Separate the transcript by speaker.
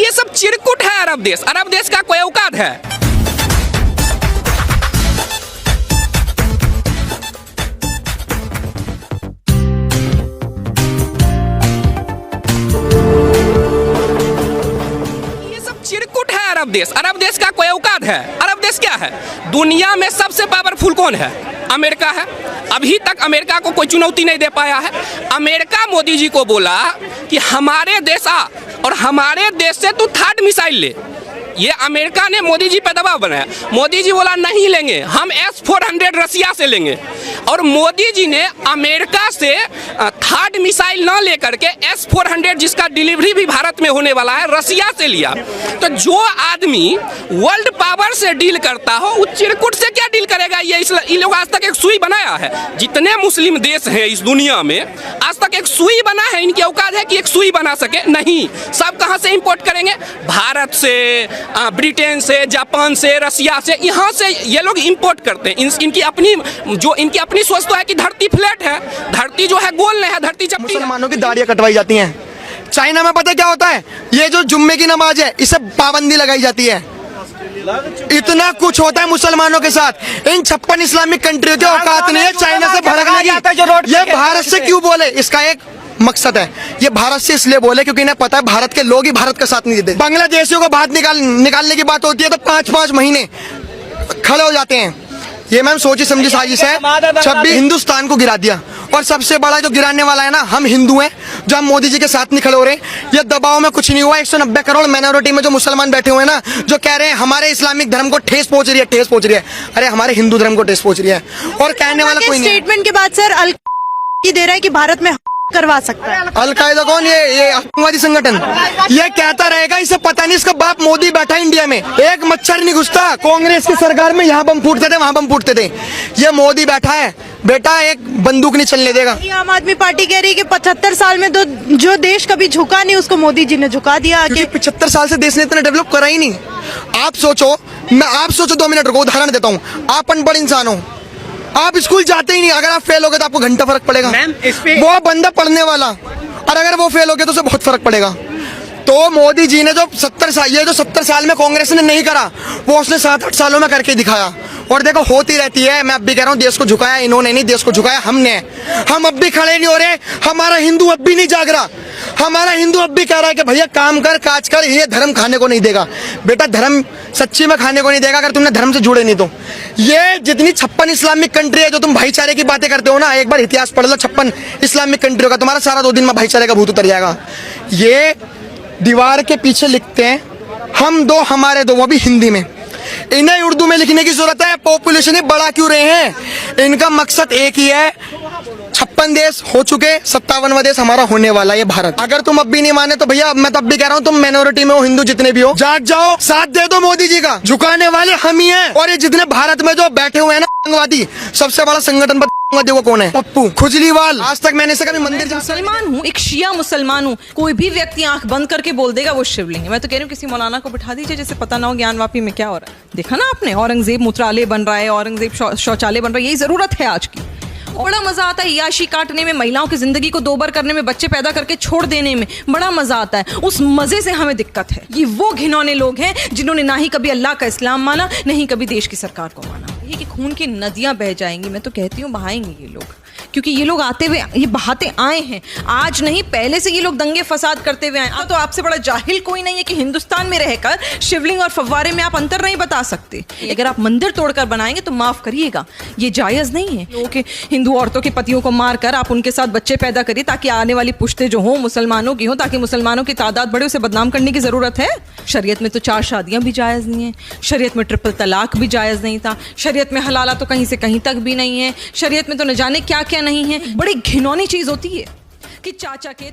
Speaker 1: ये सब चिरकुट है अरब देश। अरब देश का कोई औकात है? ये सब चिरकुट है अरब देश। अरब देश का कोई औकात है? अरब देश क्या है? दुनिया में सबसे पावरफुल कौन है? अमेरिका है। अभी तक अमेरिका को कोई चुनौती नहीं दे पाया है। अमेरिका मोदी जी को बोला कि हमारे देश आ और हमारे देश से तू थर्ड मिसाइल ले। ये अमेरिका ने मोदी जी पे दबाव बनाया। मोदी जी बोला नहीं लेंगे, हम S-400 रसिया से लेंगे। और मोदी जी ने अमेरिका से थर्ड मिसाइल न लेकर के S-400 जिसका डिलीवरी भी भारत में होने वाला है, रसिया से लिया। तो जो आदमी वर्ल्ड पावर से डील करता हो वो चिरकुट से क्या डील करेगा? ये लोग आज तक एक सुई बनाया है। जितने मुस्लिम देश हैं इस दुनिया में आज तक एक सुई बना है। इनकी औकात है कि एक सुई बना सके? नहीं। सब कहाँ से इंपोर्ट करेंगे? भारत से, ब्रिटेन से, जापान से, रसिया से, यहाँ से ये लोग इंपोर्ट करते हैं। इनकी अपनी सोच तो है कि धरती फ्लैट है, धरती जो है गोल नहीं है, धरती चपटी है।
Speaker 2: मुसलमानों की दाढ़ियाँ कटवाई जाती हैं। चाइना में पता क्या होता है? ये जो जुम्मे की नमाज है इसे पाबंदी लगाई जाती है। इतना कुछ होता है मुसलमानों के साथ। इन 56 इस्लामिक कंट्रियों की औकात नहीं है चाइना से भड़कने की। ये भारत से क्यों बोले? इसका एक मकसद है। ये भारत से इसलिए बोले क्योंकि इन्हें पता है भारत के लोग ही भारत का साथ नहीं देते। बांग्लादेशियों को बाहर निकालने की बात होती है तो 5-5 महीने खड़े हो जाते हैं। ये मैम सोची समझी साजिश है। 26 हिंदुस्तान को गिरा दिया। और सबसे बड़ा जो गिराने वाला है ना, हम हिंदू हैं जो हम मोदी जी के साथ नहीं खड़े हो रहे। ये दबाव में कुछ नहीं हुआ। 190 करोड़ माइनॉरिटी में जो मुसलमान बैठे हुए हैं ना, जो कह रहे हैं हमारे इस्लामिक धर्म को ठेस पहुंच रही है, ठेस पहुंच रही है। अरे हमारे हिंदू धर्म को ठेस पहुंच रही है और कहने वाला कोई नहीं।
Speaker 3: स्टेटमेंट के बाद सर ये दे रहा है कि भारत में करवा सकता है।
Speaker 2: अल-कायदा कौन? ये आतंकवादी संगठन। ये कहता रहेगा, इसे पता नहीं इसका बाप मोदी बैठा इंडिया में, एक मच्छर नहीं घुसता। कांग्रेस की सरकार में यहाँ बम फूटते थे, वहाँ बम फूटते थे। ये मोदी बैठा है बेटा, एक बंदूक नहीं चलने देगा।
Speaker 3: आम आदमी पार्टी कह रही है कि 75 साल में तो जो देश कभी झुका नहीं उसको मोदी जी ने झुका दिया।
Speaker 2: 75 साल से देश ने इतना डेवलप करा ही नहीं। आप सोचो 2 मिनट रुको, उदाहरण देता हूँ। आप अनपढ़ इंसान हो, आप स्कूल जाते ही नहीं। अगर आप फेल हो गए तो आपको घंटा फर्क पड़ेगा। वो बंदा पढ़ने वाला, और अगर वो फेल हो गया तो उसे बहुत फर्क पड़ेगा। तो मोदी जी ने जो 70 साल में कांग्रेस ने नहीं करा, वो उसने 7-8 सालों में करके दिखाया। और देखो होती रहती है। मैं अब भी कह रहा हूँ, देश को झुकाया इन्होंने नहीं, देश को झुकाया हमने। हम अब भी खड़े नहीं हो रहे। हमारा हिंदू अब भी नहीं जाग रहा। हमारा हिंदू अब भी कह रहा है कि भैया काम कर, काज कर। ये धर्म खाने को नहीं देगा बेटा, धर्म सच्ची में खाने को नहीं देगा अगर तुमने धर्म से जुड़े नहीं तो। ये जितनी 56 इस्लामिक कंट्री है जो तुम भाईचारे की बातें करते हो ना, एक बार इतिहास पढ़ लो 56 इस्लामिक कंट्रियों का, तुम्हारा सारा 2 दिन में भाईचारे का भूत उतर जाएगा। ये दीवार के पीछे लिखते हैं हम दो हमारे दो, वो भी हिंदी में। इन्हें उर्दू में लिखने की जरूरत है। पॉपुलेशन ही बढ़ा क्यों रहे हैं? इनका मकसद एक ही है। 56 देश हो चुके, 57वां देश हमारा होने वाला है भारत। अगर तुम अब भी नहीं माने तो भैया मैं तब भी कह रहा हूँ, तुम माइनॉरिटी में हो, हिंदू जितने भी हो, जाग जाओ, साथ दे दो मोदी जी का। झुकाने वाले हम ही हैं। और ये जितने भारत में जो बैठे हुए हैं ना आतंकवादी, सबसे बड़ा संगठन वो कौन है? पप्पू खुजलीवाल। आज तक मैंने कभी मंदिर
Speaker 4: मुसलमान हूँ, एक शिया मुसलमान हूँ। कोई भी व्यक्ति आंख बंद करके बोल देगा वो शिवलिंग है। मैं तो कह रही हूँ किसी मौलाना को बिठा दीजिए जैसे पता ना हो ज्ञानवापी में क्या हो रहा है। देखा ना आपने, औरंगजेब मूत्रालय बन रहा है, औरंगजेब शौचालय बन रहा है। यही जरूरत है आज की। बड़ा मजा आता है याशी काटने में, महिलाओं की जिंदगी को 2 बार करने में, बच्चे पैदा करके छोड़ देने में बड़ा मजा आता है। उस मजे से हमें दिक्कत है। ये वो घिनौने लोग हैं जिन्होंने ना ही कभी अल्लाह का इस्लाम माना, नहीं कभी देश की सरकार को माना। ये कि खून की नदियां बह जाएंगी, मैं तो कहती हूँ बहाएंगे ये लोग, क्योंकि ये लोग आते हुए ये बहाते आए हैं। आज नहीं, पहले से ये लोग दंगे फसाद करते हुए आए। तो आपसे बड़ा जाहिल कोई नहीं है कि हिंदुस्तान में रहकर शिवलिंग और फव्वारे में आप अंतर नहीं बता सकते। अगर आप मंदिर तोड़कर बनाएंगे तो माफ करिएगा, ये जायज नहीं है। लोगों के हिंदू औरतों के पतियों को मारकर आप उनके साथ बच्चे पैदा करिए ताकि आने वाली पुश्तें जो हो मुसलमानों की हो, ताकि मुसलमानों की तादाद बढ़े। उसे बदनाम करने की जरूरत है? शरीयत में तो 4 शादियां भी जायज नहीं है। शरीयत में ट्रिपल तलाक भी जायज नहीं था। शरीयत में हलाला तो कहीं से कहीं तक भी नहीं है। शरीयत में तो न जाने क्या क्या नहीं है। बड़ी घिनौनी चीज होती है कि चाचा के